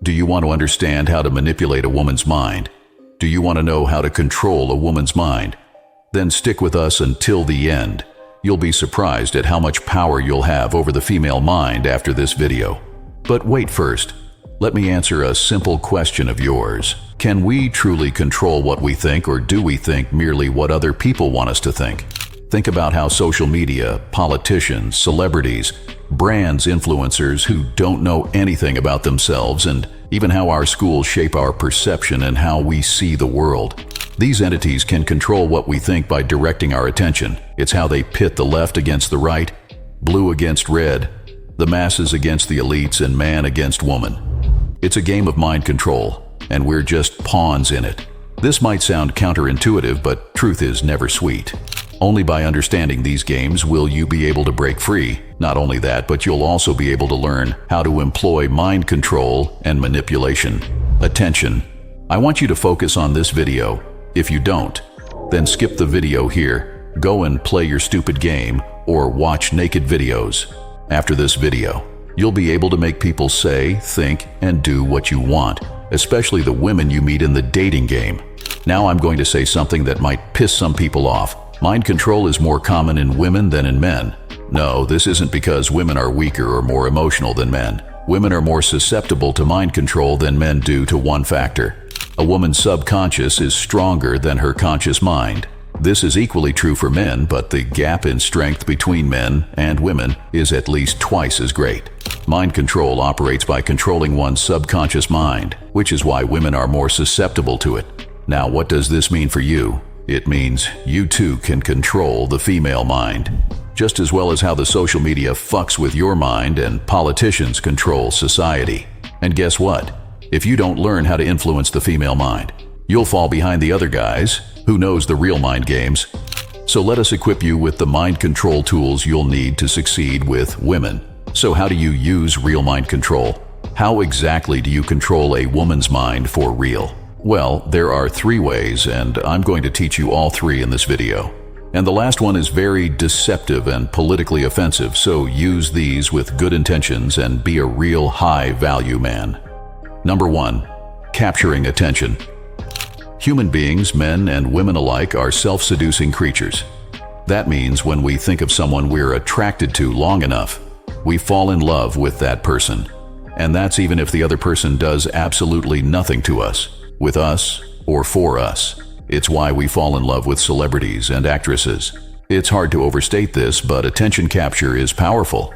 Do you want to understand how to manipulate a woman's mind? Do you want to know how to control a woman's mind? Then stick with us until the end. You'll be surprised at how much power you'll have over the female mind after this video. But wait first. Let me answer a simple question of yours. Can we truly control what we think, or do we think merely what other people want us to think? Think about how social media, politicians, celebrities, brands, influencers who don't know anything about themselves, and even how our schools shape our perception and how we see the world. These entities can control what we think by directing our attention. It's how they pit the left against the right, blue against red, the masses against the elites, and man against woman. It's a game of mind control, and we're just pawns in it. This might sound counterintuitive, but truth is never sweet. Only by understanding these games will you be able to break free. Not only that, but you'll also be able to learn how to employ mind control and manipulation. Attention. I want you to focus on this video. If you don't, then skip the video here, go and play your stupid game, or watch naked videos. After this video, you'll be able to make people say, think, and do what you want, especially the women you meet in the dating game. Now I'm going to say something that might piss some people off. Mind control is more common in women than in men. No, this isn't because women are weaker or more emotional than men. Women are more susceptible to mind control than men due to one factor. A woman's subconscious is stronger than her conscious mind. This is equally true for men, but the gap in strength between men and women is at least twice as great. Mind control operates by controlling one's subconscious mind, which is why women are more susceptible to it. Now, what does this mean for you? It means you too can control the female mind, just as well as how the social media fucks with your mind and politicians control society. And guess what? If you don't learn how to influence the female mind, you'll fall behind the other guys who knows the real mind games. So let us equip you with the mind control tools you'll need to succeed with women. So how do you use real mind control? How exactly do you control a woman's mind for real? Well, there are 3 ways, and I'm going to teach you all 3 in this video. And the last one is very deceptive and politically offensive, so use these with good intentions and be a real high-value man. Number 1. Capturing attention. Human beings, men and women alike, are self-seducing creatures. That means when we think of someone we're attracted to long enough, we fall in love with that person. And that's even if the other person does absolutely nothing to us, with us, or for us. It's why we fall in love with celebrities and actresses. It's hard to overstate this, but attention capture is powerful.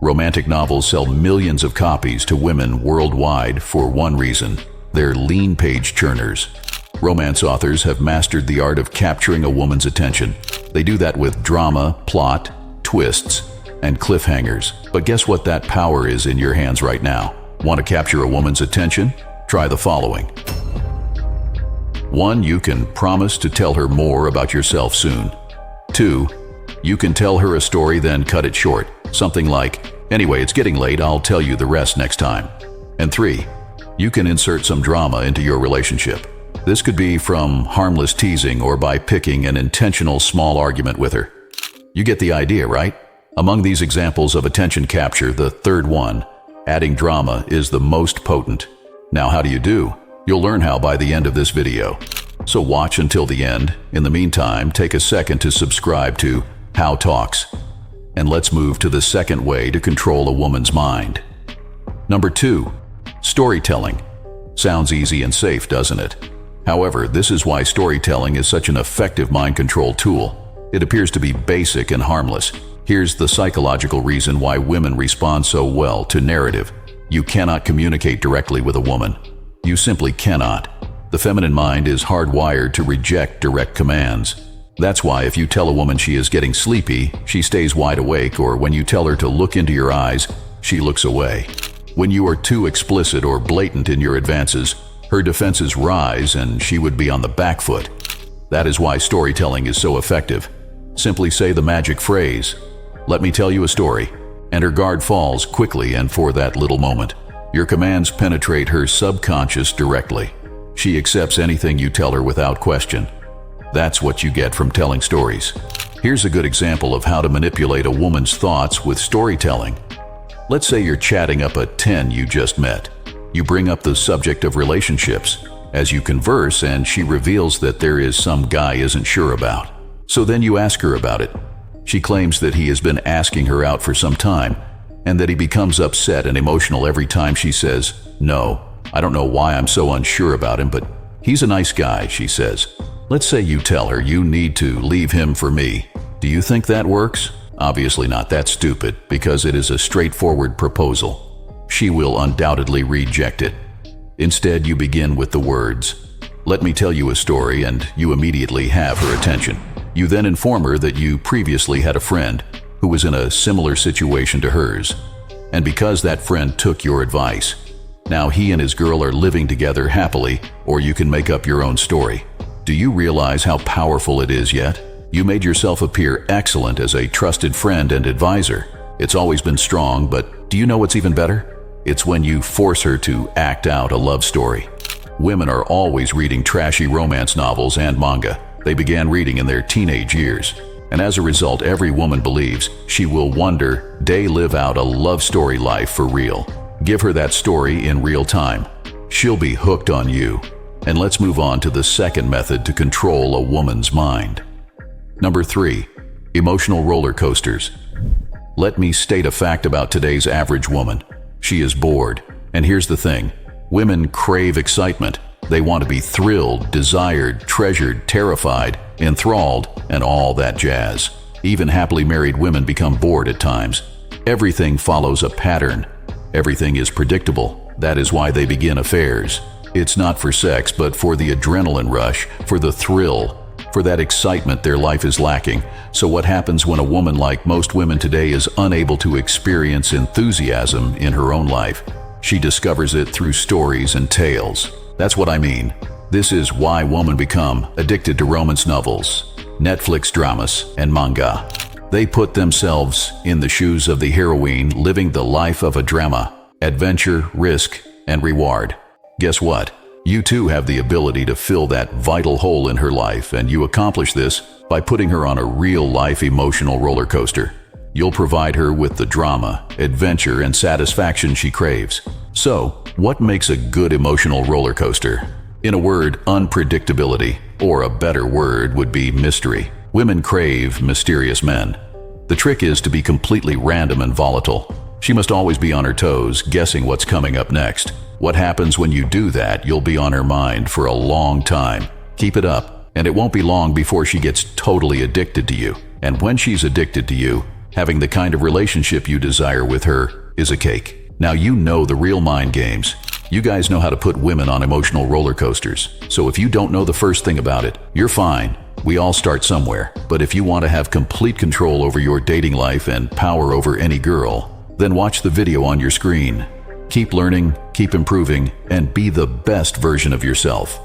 Romantic novels sell millions of copies to women worldwide for one reason: they're lean page churners. Romance authors have mastered the art of capturing a woman's attention. They do that with drama, plot, twists, and cliffhangers. But guess what? That power is in your hands right now. Want to capture a woman's attention? Try the following. 1. You can promise to tell her more about yourself soon. 2. You can tell her a story, then cut it short. Something like, "Anyway, it's getting late, I'll tell you the rest next time." And 3. You can insert some drama into your relationship. This could be from harmless teasing or by picking an intentional small argument with her. You get the idea, right? Among these examples of attention capture, the third one, adding drama, is the most potent. Now, how do you do? You'll learn how by the end of this video. So watch until the end. In the meantime, take a second to subscribe to How Talks. And let's move to the second way to control a woman's mind. Number 2, storytelling. Sounds easy and safe, doesn't it? However, this is why storytelling is such an effective mind control tool. It appears to be basic and harmless. Here's the psychological reason why women respond so well to narrative. You cannot communicate directly with a woman. You simply cannot. The feminine mind is hardwired to reject direct commands. That's why if you tell a woman she is getting sleepy, she stays wide awake, or when you tell her to look into your eyes, she looks away. When you are too explicit or blatant in your advances, her defenses rise and she would be on the back foot. That is why storytelling is so effective. Simply say the magic phrase, "Let me tell you a story," and her guard falls quickly, and for that little moment. Your commands penetrate her subconscious directly. She accepts anything you tell her without question. That's what you get from telling stories. Here's a good example of how to manipulate a woman's thoughts with storytelling. Let's say you're chatting up a 10 you just met. You bring up the subject of relationships as you converse, and she reveals that there is some guy isn't sure about. So then you ask her about it. She claims that he has been asking her out for some time, and that he becomes upset and emotional every time she says, "No, I don't know why I'm so unsure about him, but he's a nice guy," she says. Let's say you tell her you need to leave him for me. Do you think that works? Obviously not. That's stupid, because it is a straightforward proposal. She will undoubtedly reject it. Instead, you begin with the words, "Let me tell you a story," and you immediately have her attention. You then inform her that you previously had a friend who was in a similar situation to hers, and because that friend took your advice, now he and his girl are living together happily, or you can make up your own story. Do you realize how powerful it is yet? You made yourself appear excellent as a trusted friend and advisor. It's always been strong, but do you know what's even better? It's when you force her to act out a love story. Women are always reading trashy romance novels and manga. They began reading in their teenage years. And as a result, every woman believes she will one day live out a love story life for real. Give her that story in real time. She'll be hooked on you. And let's move on to the second method to control a woman's mind. Number 3, emotional roller coasters. Let me state a fact about today's average woman. She is bored. And here's the thing. Women crave excitement. They want to be thrilled, desired, treasured, terrified, enthralled, and all that jazz. Even happily married women become bored at times. Everything follows a pattern. Everything is predictable. That is why they begin affairs. It's not for sex, but for the adrenaline rush, for the thrill, for that excitement their life is lacking. So what happens when a woman, like most women today, is unable to experience enthusiasm in her own life? She discovers it through stories and tales. That's what I mean. This is why women become addicted to romance novels, Netflix dramas, and manga. They put themselves in the shoes of the heroine, living the life of a drama, adventure, risk, and reward. Guess what? You too have the ability to fill that vital hole in her life, and you accomplish this by putting her on a real-life emotional roller coaster. You'll provide her with the drama, adventure, and satisfaction she craves. So, what makes a good emotional roller coaster? In a word, unpredictability, or a better word would be mystery. Women crave mysterious men. The trick is to be completely random and volatile. She must always be on her toes, guessing what's coming up next. What happens when you do that? You'll be on her mind for a long time. Keep it up, and it won't be long before she gets totally addicted to you. And when she's addicted to you, having the kind of relationship you desire with her is a cake. Now you know the real mind games. You guys know how to put women on emotional roller coasters. So if you don't know the first thing about it, you're fine. We all start somewhere. But if you want to have complete control over your dating life and power over any girl, then watch the video on your screen. Keep learning, keep improving, and be the best version of yourself.